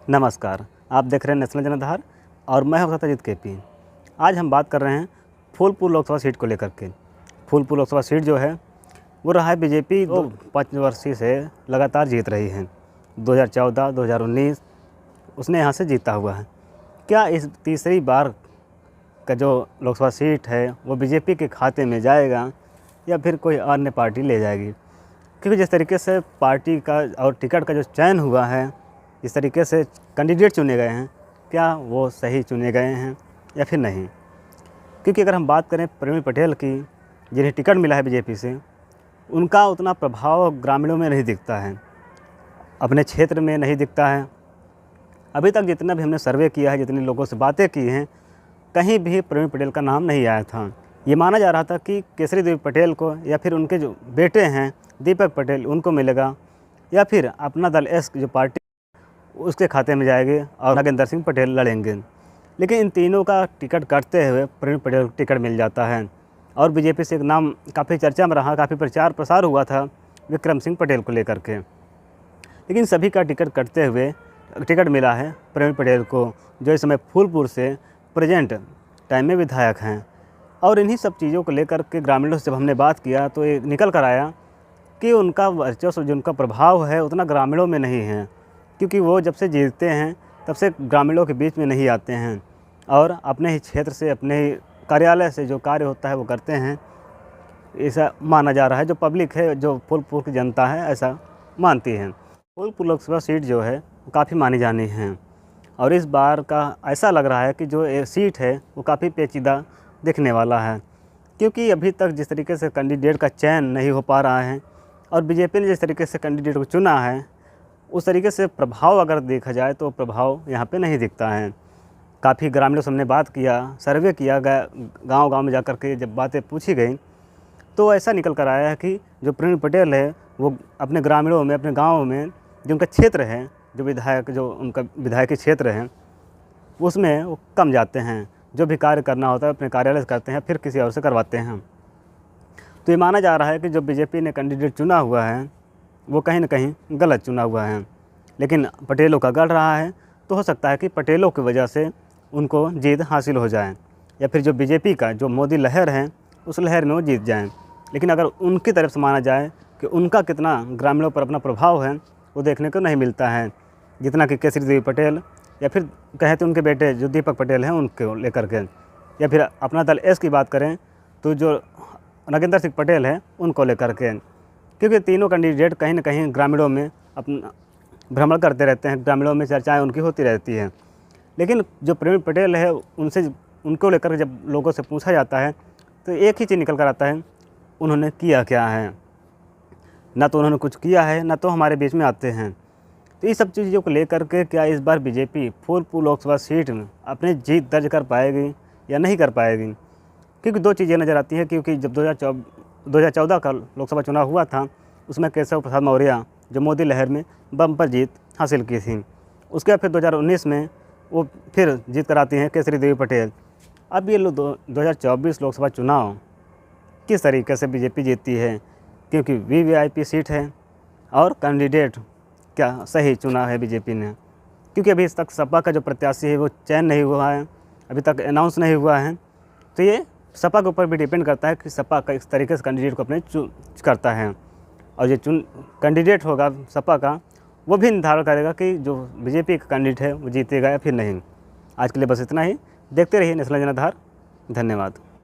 नमस्कार, आप देख रहे हैं नेशनल जनाधार और मैं हूं सत्यजीत केपी। आज हम बात कर रहे हैं फूलपुर लोकसभा सीट को लेकर के। फूलपुर लोकसभा सीट जो है वो रहा है बीजेपी 5 वर्षीय से लगातार जीत रही है। 2014, 2019 उसने यहाँ से जीता हुआ है। क्या इस तीसरी बार का जो लोकसभा सीट है वो बीजेपी के खाते में जाएगा या फिर कोई अन्य पार्टी ले जाएगी? क्योंकि जिस तरीके से पार्टी का और टिकट का जो चयन हुआ है, इस तरीके से कैंडिडेट चुने गए हैं, क्या वो सही चुने गए हैं या फिर नहीं? क्योंकि अगर हम बात करें प्रवीण पटेल की, जिन्हें टिकट मिला है बीजेपी से, उनका उतना प्रभाव ग्रामीणों में नहीं दिखता है, अपने क्षेत्र में नहीं दिखता है। अभी तक जितना भी हमने सर्वे किया है, जितने लोगों से बातें की हैं, कहीं भी प्रवीण पटेल का नाम नहीं आया था। ये माना जा रहा था कि केसरी देव पटेल को या फिर उनके जो बेटे हैं दीपक पटेल, उनको मिलेगा, या फिर अपना दल एस जो पार्टी उसके खाते में जाएगी और नागेंद्र सिंह पटेल लड़ेंगे। लेकिन इन तीनों का टिकट काटते हुए प्रवीण पटेल को टिकट मिल जाता है और बीजेपी से एक नाम काफ़ी चर्चा में रहा, काफ़ी प्रचार प्रसार हुआ था विक्रम सिंह पटेल को लेकर के। लेकिन सभी का टिकट कटते हुए टिकट मिला है प्रवीण पटेल को, जो इस समय फूलपुर से प्रेजेंट टाइम में विधायक हैं। और इन्हीं सब चीज़ों को लेकर के ग्रामीणों से जब हमने बात किया तो ये निकल कर आया कि उनका वर्चस्व, जो उनका प्रभाव है, उतना ग्रामीणों में नहीं है। क्योंकि वो जब से जीतते हैं तब से ग्रामीणों के बीच में नहीं आते हैं और अपने ही क्षेत्र से, अपने ही कार्यालय से जो कार्य होता है वो करते हैं, ऐसा माना जा रहा है। जो पब्लिक है, जो फूलपुर की जनता है, ऐसा मानती है। फूलपुर लोकसभा सीट जो है वो काफ़ी मानी जानी है और इस बार का ऐसा लग रहा है कि जो ये सीट है वो काफ़ी पेचीदा दिखने वाला है। क्योंकि अभी तक जिस तरीके से कैंडिडेट का चयन नहीं हो पा रहा है और बीजेपी ने जिस तरीके से कैंडिडेट को चुना है, उस तरीके से प्रभाव अगर देखा जाए तो प्रभाव यहाँ पे नहीं दिखता है। काफ़ी ग्रामीणों से हमने बात किया, सर्वे किया गया, गांव-गांव में जाकर के जब बातें पूछी गई तो ऐसा निकल कर आया है कि जो प्रवीण पटेल है वो अपने ग्रामीणों में, अपने गाँव में जो उनका क्षेत्र है, जो विधायक, जो उनका विधायकी क्षेत्र है, उसमें वो कम जाते हैं। जो भी कार्य करना होता है अपने कार्यालय से करते हैं, फिर किसी और से करवाते हैं। तो ये माना जा रहा है कि जो बीजेपी ने कैंडिडेट चुना हुआ है वो कहीं न कहीं गलत चुना हुआ है। लेकिन पटेलों का गढ़ रहा है, तो हो सकता है कि पटेलों की वजह से उनको जीत हासिल हो जाए, या फिर जो बीजेपी का जो मोदी लहर है उस लहर में वो जीत जाएँ। लेकिन अगर उनकी तरफ से माना जाए कि उनका कितना ग्रामीणों पर अपना प्रभाव है, वो देखने को नहीं मिलता है, जितना कि केसरी देव पटेल या फिर कहें तो उनके बेटे जो दीपक पटेल हैं उनको लेकर के, या फिर अपना दल एस की बात करें तो जो नागेंद्र सिंह पटेल हैं उनको लेकर के। क्योंकि तीनों कैंडिडेट कहीं न कहीं ग्रामीणों में अपना भ्रमण करते रहते हैं, ग्रामीणों में चर्चाएँ उनकी होती रहती हैं। लेकिन जो प्रवीण पटेल है उनको लेकर जब लोगों से पूछा जाता है तो एक ही चीज़ निकल कर आता है, उन्होंने किया क्या है। ना तो उन्होंने कुछ किया है, ना तो हमारे बीच में आते हैं। तो ये सब चीज़ों को लेकर के क्या इस बार बीजेपी फूलपुर लोकसभा सीट में अपनी जीत दर्ज कर पाएगी या नहीं कर पाएगी? क्योंकि दो चीज़ें नज़र आती हैं। क्योंकि जब 2014 का लोकसभा चुनाव हुआ था, उसमें केशव प्रसाद मौर्य जो मोदी लहर में बम्पर जीत हासिल की थी। उसके बाद फिर 2019 में वो फिर जीत कर आती हैं केसरी देवी पटेल। अब ये 2024 लोकसभा चुनाव किस तरीके से बीजेपी जीतती है, क्योंकि वीवीआईपी सीट है और कैंडिडेट क्या सही चुना है बीजेपी ने। क्योंकि अभी तक सपा का जो प्रत्याशी है वो चयन नहीं हुआ है, अभी तक अनाउंस नहीं हुआ है। तो ये सपा के ऊपर भी डिपेंड करता है कि सपा का इस तरीके से कैंडिडेट को अपने चूज करता है, और जो कैंडिडेट होगा सपा का वो भी निर्धारण करेगा कि जो बीजेपी का कैंडिडेट है वो जीतेगा या फिर नहीं। आज के लिए बस इतना ही। देखते रहिए नेशनल जनाधार। धन्यवाद।